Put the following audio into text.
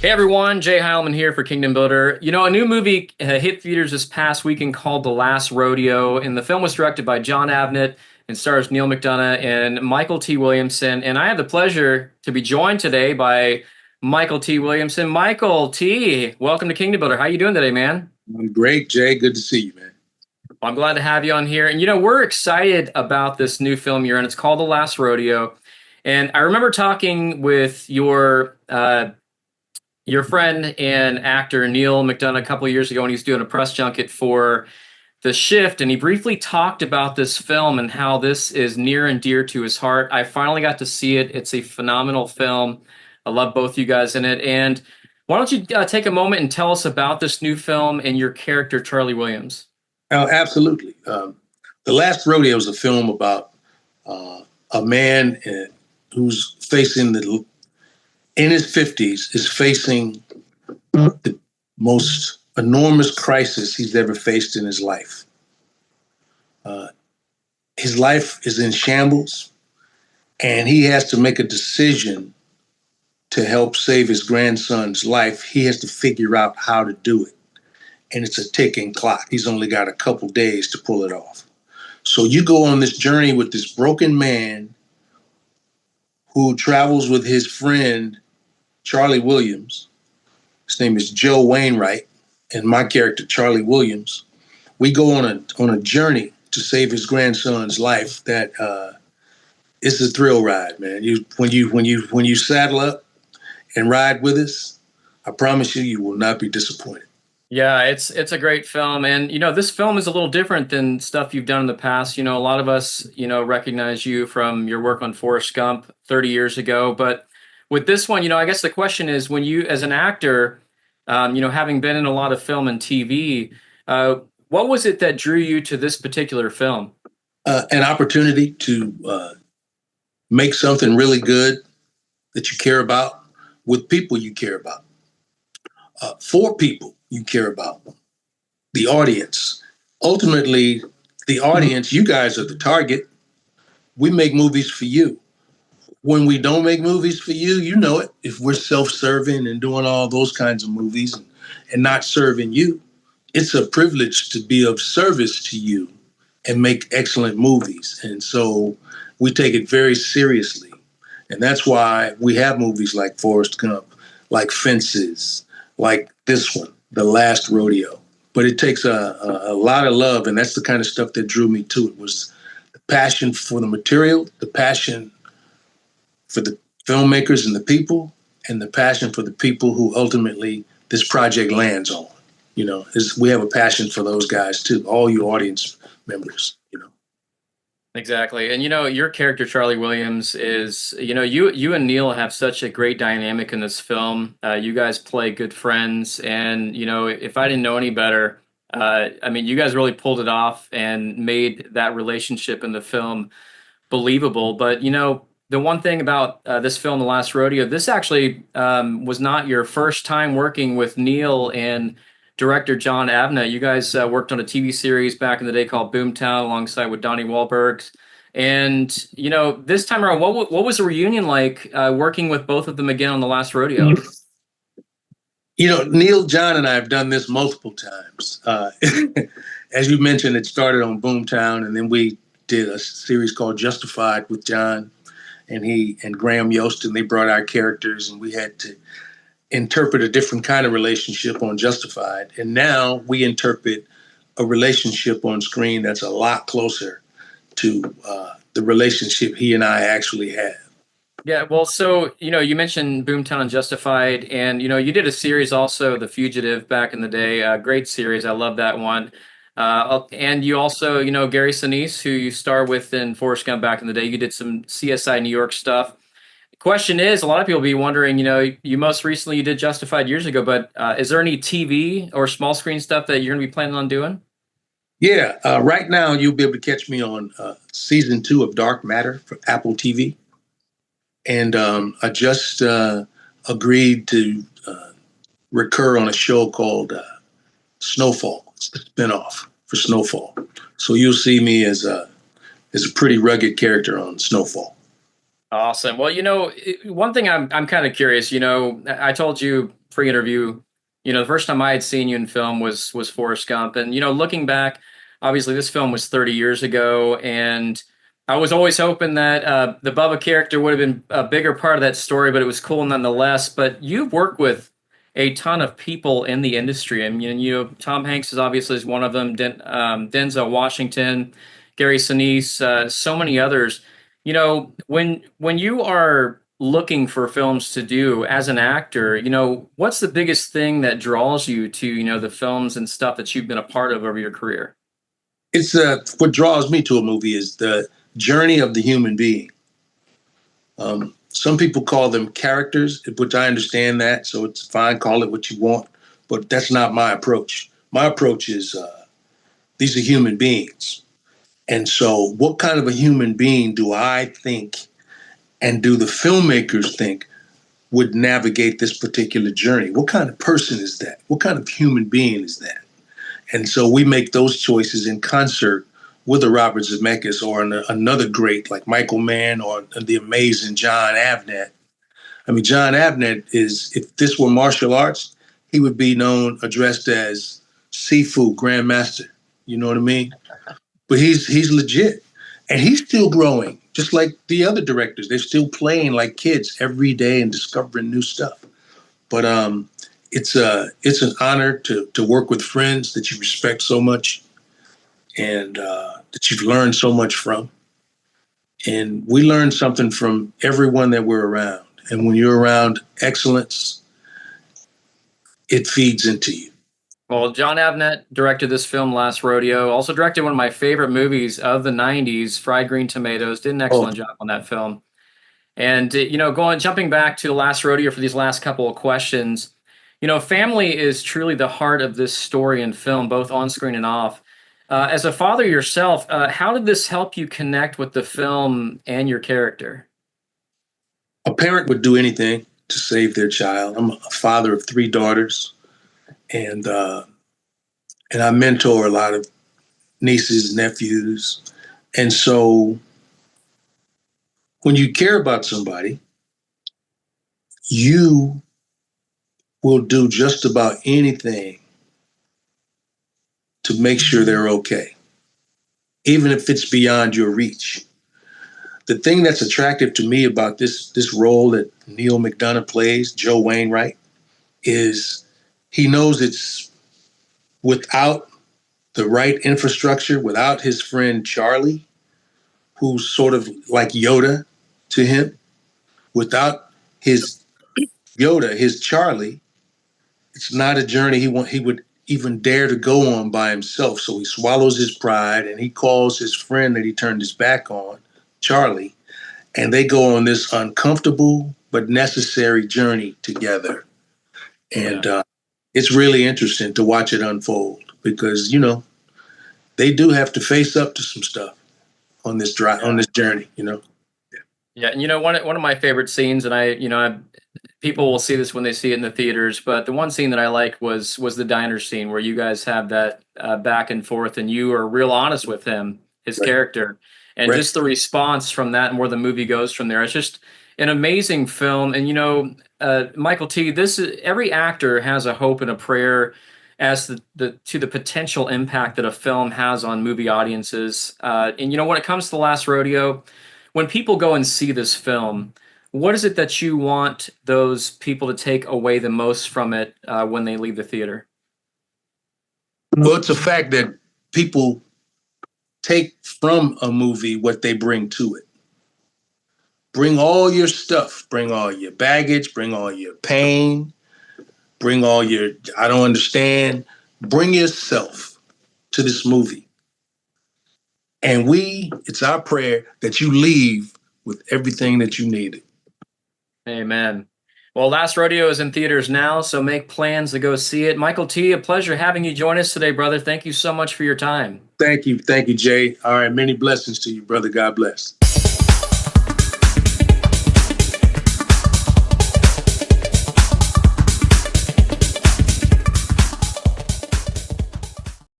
Hey everyone, Jay Heilman here for Kingdom Builder. A new movie hit theaters this past weekend called The Last Rodeo, and the film was directed by John Avnet and stars Neil McDonough and Mykelti Williamson. And I have the pleasure to be joined today by Mykelti Williamson. Michael T, welcome to Kingdom Builder. How you doing today, man? I'm great, Jay. Good to see you, man. Well, I'm glad to have you on here. And we're excited about this new film you're in. It's called The Last Rodeo. And I remember talking with your friend and actor Neil McDonough a couple of years ago when he was doing a press junket for The Shift, and he briefly talked about this film and how this is near and dear to his heart. I finally got to see it. It's a phenomenal film. I love both you guys in it. And why don't you take a moment and tell us about this new film and your character, Charlie Williams? Oh, absolutely. The Last Rodeo is a film about a man who's facing in his 50s, is facing the most enormous crisis he's ever faced in his life. His life is in shambles, and he has to make a decision to help save his grandson's life. He has to figure out how to do it. And it's a ticking clock. He's only got a couple days to pull it off. So you go on this journey with this broken man who travels with his friend, Charlie Williams. His name is Joe Wainwright, and my character, Charlie Williams. We go on a journey to save his grandson's life. That it's a thrill ride, man. When you saddle up and ride with us, I promise you will not be disappointed. Yeah, it's a great film, and this film is a little different than stuff you've done in the past. A lot of us recognize you from your work on Forrest Gump 30 years ago, but with this one, I guess the question is, when you, as an actor, having been in a lot of film and TV, what was it that drew you to this particular film? An opportunity to make something really good that you care about with people you care about, for people you care about, the audience. Ultimately, the audience, you guys are the target. We make movies for you. When we don't make movies for you, you know it. If we're self-serving and doing all those kinds of movies and not serving you, it's a privilege to be of service to you and make excellent movies. And so we take it very seriously. And that's why we have movies like Forrest Gump, like Fences, like this one, The Last Rodeo. But it takes a lot of love, and that's the kind of stuff that drew me to it, was the passion for the material, the passion for the filmmakers and the people, and the passion for the people who ultimately this project lands on. We have a passion for those guys too, all you audience members. Exactly. And your character, Charlie Williams, is, you and Neil have such a great dynamic in this film. You guys play good friends. And, if I didn't know any better, you guys really pulled it off and made that relationship in the film believable. But, the one thing about this film, The Last Rodeo, this actually was not your first time working with Neil and director John Avnet. You guys worked on a TV series back in the day called Boomtown alongside with Donnie Wahlberg. And, this time around, what was the reunion like working with both of them again on The Last Rodeo? Neil, John, and I have done this multiple times. As you mentioned, it started on Boomtown, and then we did a series called Justified with John and Graham Yost, and they brought our characters, and we had to interpret a different kind of relationship on Justified. And now we interpret a relationship on screen that's a lot closer to the relationship he and I actually have. Yeah, well, so, you mentioned Boomtown and Justified, and, you did a series also, The Fugitive, back in the day. Great series. I love that one. And you also, Gary Sinise, who you star with in Forrest Gump back in the day. You did some CSI New York stuff. Question is, a lot of people be wondering, you most recently you did Justified years ago, but is there any TV or small screen stuff that you're going to be planning on doing? Yeah, right now you'll be able to catch me on season 2 of Dark Matter for Apple TV. And I just agreed to recur on a show called Snowfall. It's the spinoff for Snowfall. So you'll see me as a pretty rugged character on Snowfall. Awesome. Well, one thing I'm kind of curious. I told you pre-interview. The first time I had seen you in film was Forrest Gump, and looking back, obviously this film was 30 years ago, and I was always hoping that the Bubba character would have been a bigger part of that story, but it was cool nonetheless. But you've worked with a ton of people in the industry. I mean, Tom Hanks is obviously one of them. Denzel Washington, Gary Sinise, so many others. When you are looking for films to do as an actor, what's the biggest thing that draws you to, the films and stuff that you've been a part of over your career? It's what draws me to a movie is the journey of the human being. Some people call them characters, which I understand that, so it's fine, call it what you want, but that's not my approach. My approach is these are human beings. And so, what kind of a human being do I think and do the filmmakers think would navigate this particular journey? What kind of person is that? What kind of human being is that? And so we make those choices in concert with a Robert Zemeckis or another great like Michael Mann or the amazing John Avnet. I mean, John Avnet is, if this were martial arts, he would be addressed as Sifu Grandmaster. You know what I mean? But he's legit. And he's still growing, just like the other directors. They're still playing like kids every day and discovering new stuff. But it's an honor to work with friends that you respect so much and that you've learned so much from. And we learn something from everyone that we're around. And when you're around excellence, it feeds into you. Well, John Avnet directed this film, Last Rodeo. Also directed one of my favorite movies of the '90s, Fried Green Tomatoes. Did an Oh, excellent job on that film. And jumping back to the Last Rodeo for these last couple of questions. Family is truly the heart of this story and film, both on screen and off. As a father yourself, how did this help you connect with the film and your character? a parent would do anything to save their child. I'm a father of three daughters, and and I mentor a lot of nieces, nephews, and so when you care about somebody, you will do just about anything to make sure they're okay, even if it's beyond your reach. The thing that's attractive to me about this role that Neil McDonough plays, Joe Wainwright, is he knows it's without the right infrastructure, without his friend Charlie, who's sort of like Yoda to him, without his Yoda, his Charlie, it's not a journey he would even dare to go on by himself. So he swallows his pride and he calls his friend that he turned his back on, Charlie, and they go on this uncomfortable but necessary journey together. And it's really interesting to watch it unfold because they do have to face up to some stuff on this on this journey. Yeah, and one of my favorite scenes, and people will see this when they see it in the theaters, but the one scene that I like was the diner scene where you guys have that back and forth, and you are real honest with him, his Right. character, and Right. just the response from that and where the movie goes from there. It's just an amazing film, and Michael T. Every actor has a hope and a prayer as to the potential impact that a film has on movie audiences. And when it comes to The Last Rodeo, when people go and see this film, what is it that you want those people to take away the most from it when they leave the theater? Well, it's a fact that people take from a movie what they bring to it. Bring all your stuff, bring all your baggage, bring all your pain, bring all your, I don't understand, bring yourself to this movie. And it's our prayer that you leave with everything that you needed. Amen. Well, Last Rodeo is in theaters now, so make plans to go see it. Michael T., a pleasure having you join us today, brother. Thank you so much for your time. Thank you, Jay. All right, many blessings to you, brother. God bless.